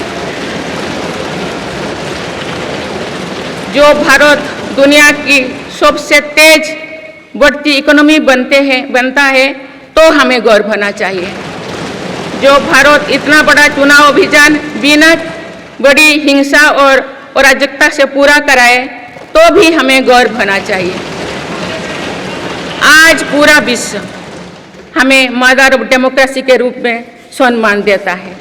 जो भारत दुनिया की सबसे तेज बढ़ती इकोनॉमी बनता है तो हमें गौरव होना चाहिए। जो भारत इतना बड़ा चुनाव अभियान बिना बड़ी हिंसा और अराजकता से पूरा कराए तो भी हमें गौरव होना चाहिए। आज पूरा विश्व हमें मदर ऑफ डेमोक्रेसी के रूप में सम्मान देता है।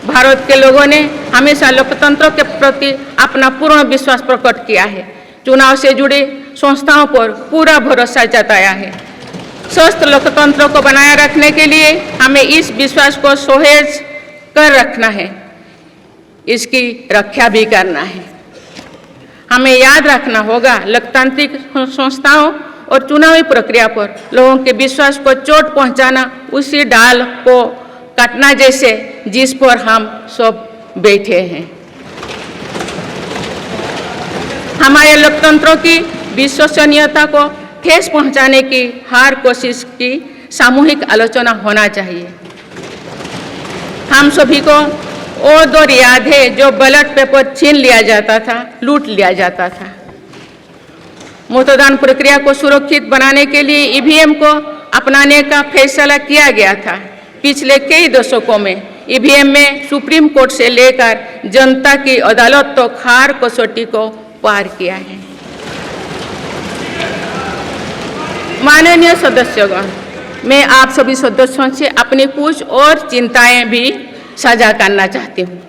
भारत के लोगों ने हमेशा लोकतंत्र के प्रति अपना पूर्ण विश्वास प्रकट किया है। चुनाव से जुड़ी संस्थाओं पर पूरा भरोसा जताया है। स्वस्थ लोकतंत्र को बनाए रखने के लिए हमें इस विश्वास को सुसह्य कर रखना है, इसकी रक्षा भी करना है। हमें याद रखना होगा, लोकतांत्रिक संस्थाओं और चुनावी प्रक्रिया पर लोगों के विश्वास को चोट पहुंचाना उसी डाल को काटना जैसे जिस पर हम सब बैठे हैं। हमारे लोकतंत्रों की विश्वसनीयता को ठेस पहुंचाने की हर कोशिश की सामूहिक आलोचना होना चाहिए। हम सभी को वो दौर याद है जो बैलेट पेपर छीन लिया जाता था, लूट लिया जाता था। मतदान प्रक्रिया को सुरक्षित बनाने के लिए ईवीएम को अपनाने का फैसला किया गया था। पिछले कई दशकों में ईवीएम में सुप्रीम कोर्ट से लेकर जनता की अदालत तो हर कसौटी को पार किया है। माननीय सदस्यगण, मैं आप सभी सदस्यों से अपनी कुछ और चिंताएं भी साझा करना चाहती हूँ।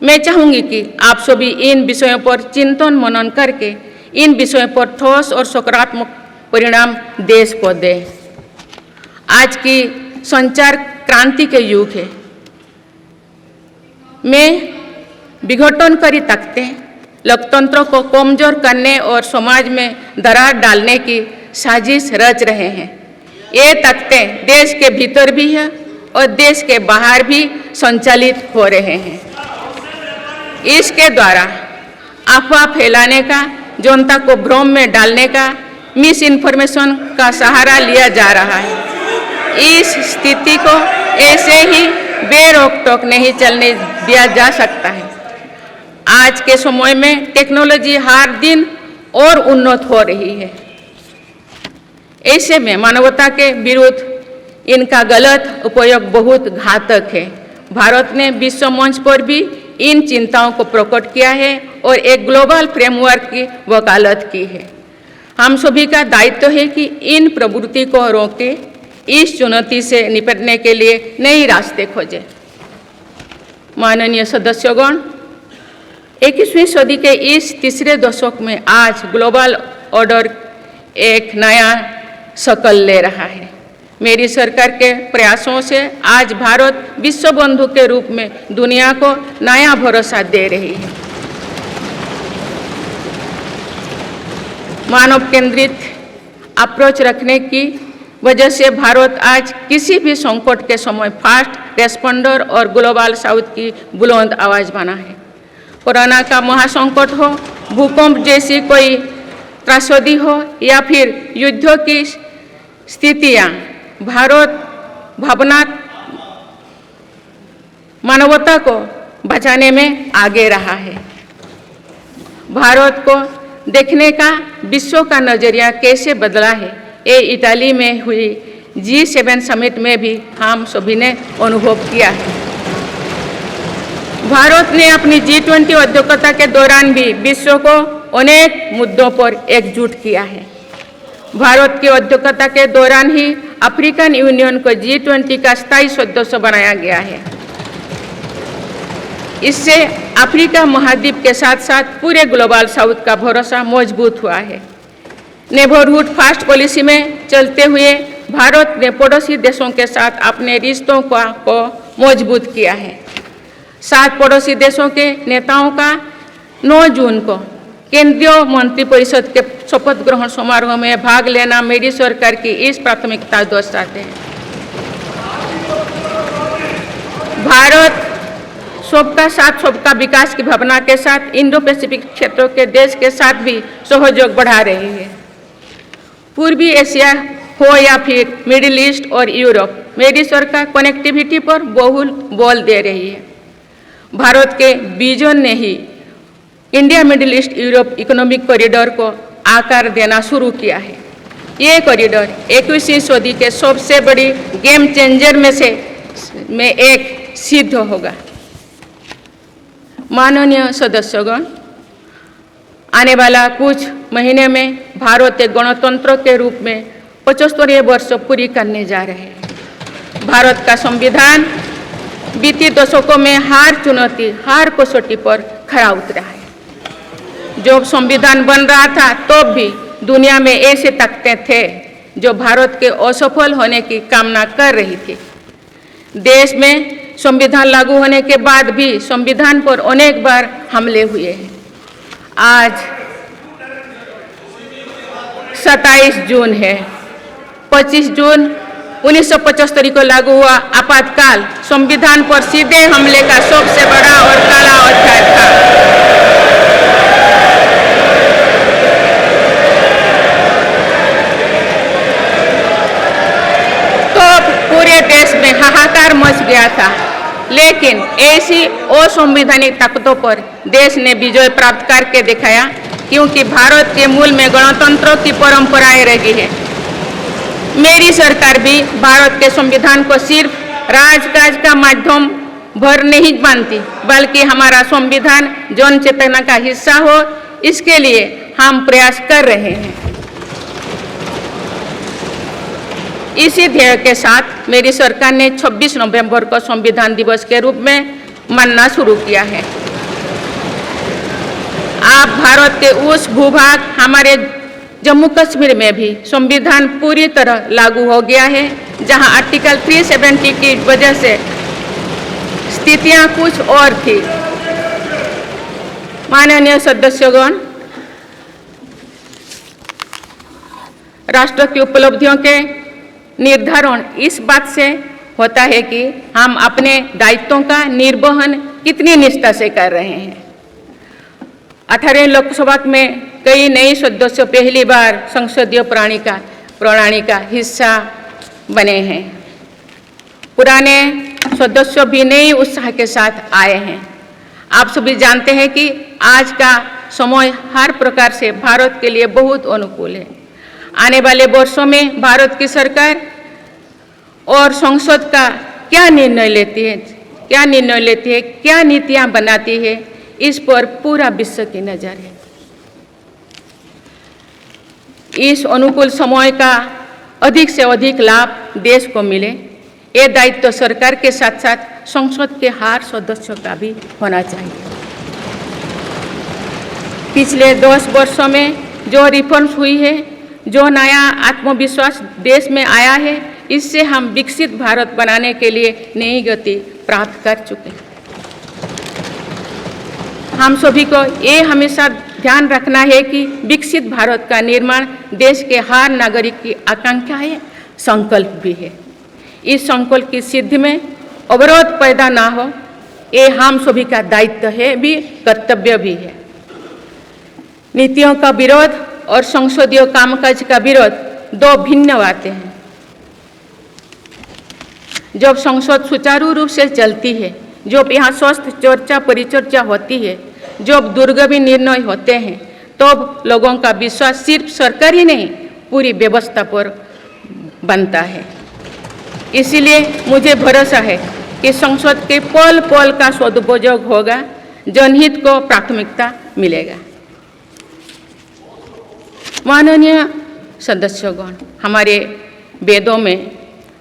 मैं चाहूँगी कि आप सभी इन विषयों पर चिंतन मनन करके इन विषयों पर ठोस और सकारात्मक परिणाम देश को दें। आज की संचार क्रांति के युग है। मैं विघटनकारी ताकतें लोकतंत्र को कमजोर करने और समाज में दरार डालने की साजिश रच रहे हैं। ये ताकतें देश के भीतर भी है और देश के बाहर भी संचालित हो रहे हैं। इसके द्वारा अफवाह फैलाने का, जनता को भ्रम में डालने का, मिस इन्फॉर्मेशन का सहारा लिया जा रहा है। इस स्थिति को ऐसे ही बेरोक-टोक नहीं चलने दिया जा सकता है। आज के समय में टेक्नोलॉजी हर दिन और उन्नत हो रही है। ऐसे में मानवता के विरुद्ध इनका गलत उपयोग बहुत घातक है। भारत ने विश्व मंच पर भी इन चिंताओं को प्रकट किया है और एक ग्लोबल फ्रेमवर्क की वकालत की है। हम सभी का दायित्व है कि इन प्रवृत्ति को रोकें, इस चुनौती से निपटने के लिए नए रास्ते खोजें। माननीय सदस्यगण, 21वीं सदी के इस तीसरे दशक में आज ग्लोबल ऑर्डर एक नया शक्ल ले रहा है। मेरी सरकार के प्रयासों से आज भारत विश्व बंधु के रूप में दुनिया को नया भरोसा दे रही है। मानव केंद्रित अप्रोच रखने की वजह से भारत आज किसी भी संकट के समय फास्ट रेस्पॉन्डर और ग्लोबल साउथ की बुलंद आवाज़ बना है। कोरोना का महासंकट हो, भूकंप जैसी कोई त्रासदी हो या फिर युद्धों की स्थितियाँ, भारत मानवता को बचाने में आगे रहा है। भारत को देखने का विश्व का नज़रिया कैसे बदला है, ये इटाली में हुई G7 समिट में भी हम सभी ने अनुभव किया है। भारत ने अपनी G20 अध्यक्षता के दौरान भी विश्व को अनेक मुद्दों पर एकजुट किया है। भारत की अध्यक्षता के दौरान ही अफ्रीकन यूनियन को G20 का स्थायी सदस्य बनाया गया है। इससे अफ्रीका महाद्वीप के साथ साथ पूरे ग्लोबल साउथ का भरोसा मजबूत हुआ है। नेबरहुड फर्स्ट पॉलिसी में चलते हुए भारत ने पड़ोसी देशों के साथ अपने रिश्तों को मजबूत किया है। 7 पड़ोसी देशों के नेताओं का 9 जून को केंद्रीय मंत्रिपरिषद के शपथ ग्रहण समारोह में भाग लेना मेरी सरकार की इस प्राथमिकता दर्शाते हैं। भारत सबका साथ सबका विकास की भावना के साथ इंडो पैसिफिक क्षेत्रों के देश के साथ भी सहयोग बढ़ा रही है। पूर्वी एशिया हो या फिर मिडिल ईस्ट और यूरोप, मेरी सरकार कनेक्टिविटी पर बहुल बल दे रही है। भारत के विजन ने ही India middle east Europe economic corridor को आकार देना शुरू किया है। ये कॉरिडोर 21वीं सदी के सबसे बड़ी गेम चेंजर में एक सिद्ध होगा। माननीय सदस्यगण, आने वाला कुछ महीने में भारत एक गणतंत्र के रूप में 75वें वर्ष पूरी करने जा रहे हैं। भारत का संविधान बीते दशकों में हर कसौटी पर खरा उतरा है। जब संविधान बन रहा था तब भी दुनिया में ऐसे ताकतें थे जो भारत के असफल होने की कामना कर रही थी। देश में संविधान लागू होने के बाद भी संविधान पर अनेक बार हमले हुए हैं। आज 27 जून है। 25 जून 1975 को लागू हुआ आपातकाल संविधान पर सीधे हमले का सबसे बड़ा और काला अध्याय था। पूरे देश में हाहाकार मच गया था, लेकिन ऐसी असंवैधानिक ताकतों पर देश ने विजय प्राप्त करके दिखाया, क्योंकि भारत के मूल में गणतंत्र की परंपराएं रही है। मेरी सरकार भी भारत के संविधान को सिर्फ राजकाज का माध्यम भर नहीं मानती, बल्कि हमारा संविधान जन चेतना का हिस्सा हो, इसके लिए हम प्रयास कर रहे हैं। इसी ध्येय के साथ मेरी सरकार ने 26 नवंबर को संविधान दिवस के रूप में मनाना शुरू किया है। आप भारत के उस भूभाग हमारे जम्मू कश्मीर में भी संविधान पूरी तरह लागू हो गया है, जहां आर्टिकल 370 की वजह से स्थितियां कुछ और थी। माननीय सदस्यगण, राष्ट्र की उपलब्धियों के निर्धारण इस बात से होता है कि हम अपने दायित्वों का निर्वहन कितनी निष्ठा से कर रहे हैं। 18 लोकसभा में कई नए सदस्य पहली बार संसदीय प्रणाली का हिस्सा बने हैं। पुराने सदस्य भी नए उत्साह के साथ आए हैं। आप सभी जानते हैं कि आज का समय हर प्रकार से भारत के लिए बहुत अनुकूल है। आने वाले वर्षों में भारत की सरकार और संसद का क्या निर्णय लेती है, क्या नीतियां बनाती है, इस पर पूरा विश्व की नज़र है। इस अनुकूल समय का अधिक से अधिक लाभ देश को मिले, ये दायित्व सरकार के साथ साथ संसद के हर सदस्यों का भी होना चाहिए। पिछले 10 वर्षों में जो रिफॉर्म्स हुई है, जो नया आत्मविश्वास देश में आया है, इससे हम विकसित भारत बनाने के लिए नई गति प्राप्त कर चुके हैं। हम सभी को ये हमेशा ध्यान रखना है कि विकसित भारत का निर्माण देश के हर नागरिक की आकांक्षा है, संकल्प भी है। इस संकल्प की सिद्धि में अवरोध पैदा ना हो, ये हम सभी का दायित्व है भी, कर्तव्य भी है। नीतियों का विरोध और संसदीय कामकाज का विरोध दो भिन्न बातें हैं। जब संसद सुचारू रूप से चलती है, जब यहाँ स्वस्थ चर्चा परिचर्चा होती है, जब दूरगामी निर्णय होते हैं, तब लोगों का विश्वास सिर्फ सरकार ही नहीं, पूरी व्यवस्था पर बनता है। इसीलिए मुझे भरोसा है कि संसद के पल पल का सदुपयोग होगा, जनहित को प्राथमिकता मिलेगा। माननीय सदस्यगण, हमारे वेदों में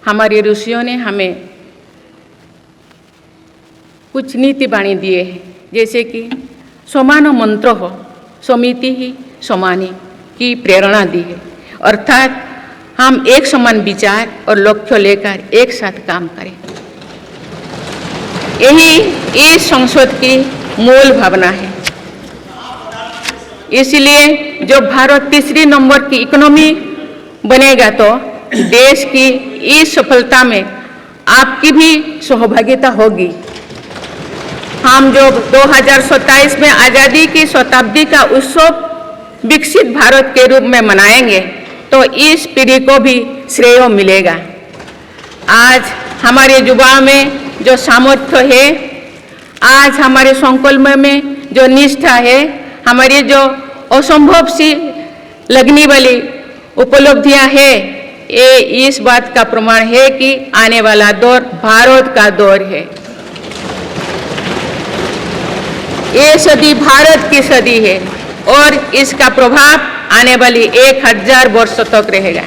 हमारे ऋषियों ने हमें कुछ नीति वाणी दिए हैं, जैसे कि समान मंत्र हो समिति ही समानी की प्रेरणा दी है, अर्थात हम एक समान विचार और लक्ष्य लेकर एक साथ काम करें। यही इस संसद की मूल भावना है। इसलिए जब भारत तीसरी नंबर की इकोनॉमी बनेगा, तो देश की इस सफलता में आपकी भी सहभागिता होगी। हम जो 2027 में आज़ादी की शताब्दी का उत्सव विकसित भारत के रूप में मनाएंगे, तो इस पीढ़ी को भी श्रेय मिलेगा। आज हमारे युवाओं में जो सामर्थ्य है, आज हमारे संकल्प में जो निष्ठा है, हमारी जो असंभव सी लगने वाली उपलब्धियां हैं, ये इस बात का प्रमाण है कि आने वाला दौर भारत का दौर है। ये सदी भारत की सदी है और इसका प्रभाव आने वाली 1000 वर्षों तक रहेगा।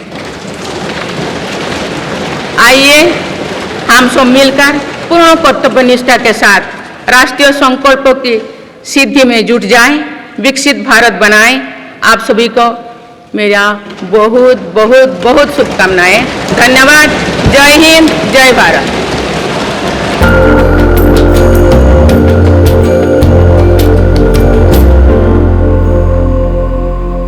आइए हम सब मिलकर पूर्ण कर्तव्यनिष्ठा के साथ राष्ट्रीय संकल्पों की सिद्धि में जुट जाएं, विकसित भारत बनाएं। आप सभी को मेरा बहुत बहुत बहुत शुभकामनाएं। धन्यवाद। जय हिंद, जय भारत।